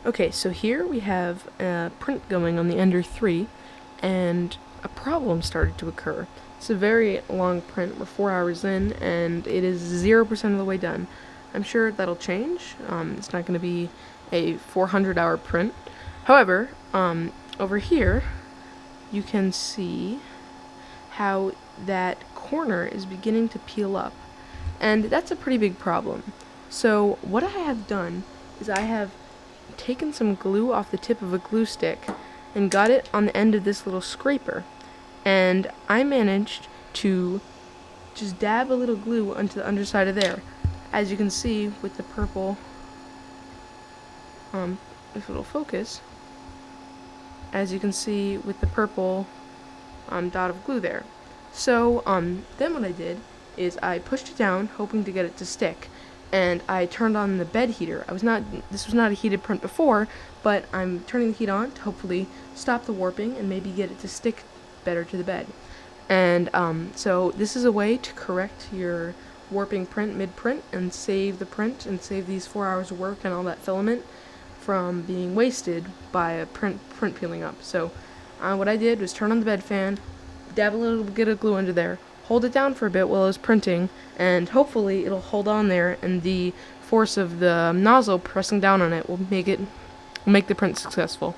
Okay, so here we have a print going on the Ender 3, and a problem started to occur. It's a very long print. We're 4 hours in, and it is 0% of the way done. I'm sure that'll change. It's not going to be a 400-hour print. However, over here, you can see how that corner is beginning to peel up. And that's a pretty big problem. So what I have done is I have taken some glue off the tip of a glue stick and got it on the end of this little scraper. And I managed to just dab a little glue onto the underside of there. As you can see with the purple, if it'll focus, as you can see with the purple dot of glue there. So then what I did is I pushed it down, hoping to get it to stick, and I turned on the bed heater. This was not a heated print before, but I'm turning the heat on to hopefully stop the warping and maybe get it to stick better to the bed. And so this is a way to correct your warping print mid-print and save the print and save these 4 hours of work and all that filament from being wasted by a print peeling up. So what I did was turn on the bed fan, dab a little bit of glue under there, hold it down for a bit while I was printing, and hopefully it'll hold on there, and the force of the nozzle pressing down on it will make the print successful.